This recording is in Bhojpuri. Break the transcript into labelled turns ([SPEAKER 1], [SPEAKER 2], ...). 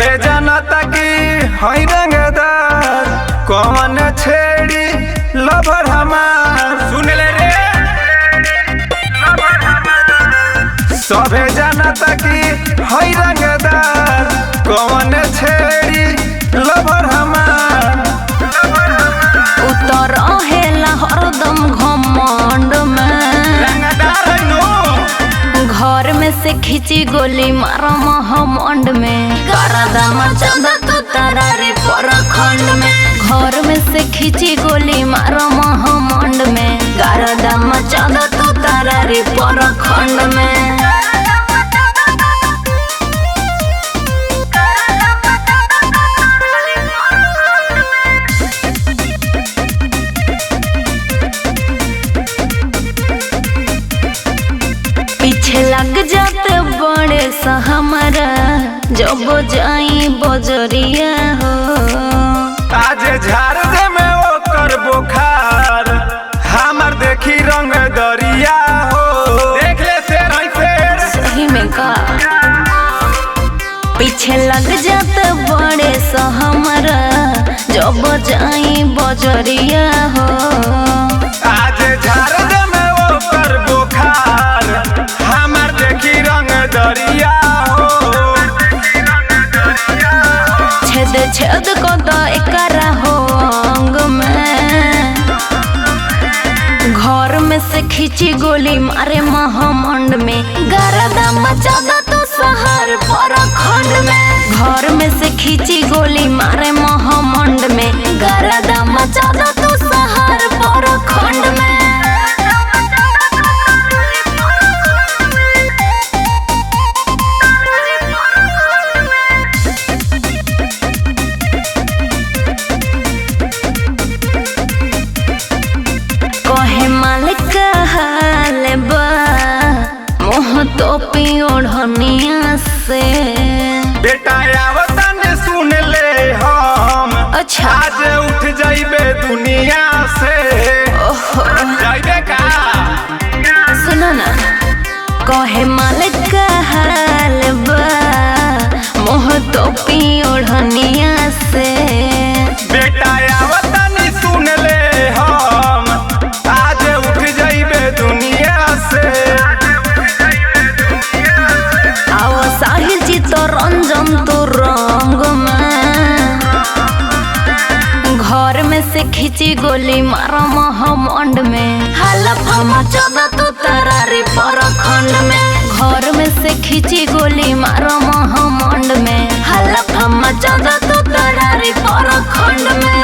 [SPEAKER 1] सबे जनता की हई रंगदार कौन छेड़ी लभर हमार सुन ले रे सबे जनता की हई रंगदार कौन छेड़ी लभर हमार
[SPEAKER 2] उतर हेला हरदम घमंड में
[SPEAKER 1] रंगदार है नो
[SPEAKER 2] घर में से खींची गोली मारो महमंड में करदम चंदा तू तारा रे परखंड में घर में से खींची गोली मारो महमंड में करदम चंदा तू तारा रे परखंड में पीछे लग जाते बड़े सा हमारा जब जाई बजरिया हो
[SPEAKER 1] आज झाड़ दे में ओकर बुखार हमर देखी रंग दरिया हो देख ले शेर है शेर
[SPEAKER 2] सही में का पीछे लग जाते बड़े सा हमारा जब जाई बजरिया हो
[SPEAKER 1] आज झाड़ दे में ओकर बुखार हमर देखी रंग दरिया हो
[SPEAKER 2] छेद छेद को तो एकरा हो अंग में घर में से खींची गोली मारे महामंड में गरदा मचा दो तो शहर परखंड में घर में से खींची गोली मारे महामंड में गरदा मचा दो तो शहर परखंड में कहे मालिक हाल बा मोह तो पियोढ़निया से
[SPEAKER 1] बेटा आवतन सुन ले हम
[SPEAKER 2] अच्छा
[SPEAKER 1] आज उठ जाइबे दुनिया से
[SPEAKER 2] ओहो
[SPEAKER 1] जाइबे का
[SPEAKER 2] सुनो ना कहे मालिक हाल बा मोह तो पियोढ़निया से
[SPEAKER 1] बेटा आवतन सुन ले हम आज उठ जाइबे दुनिया से
[SPEAKER 2] आओ साहिल जी तो रंजन तो रंग में घर में से खींची गोली मारो महमंड में हलफा मचा तू तारा रे परखंड में घर में से खींची गोली मारो महमंड में हलफा मचा तू तारा रे परखंड में।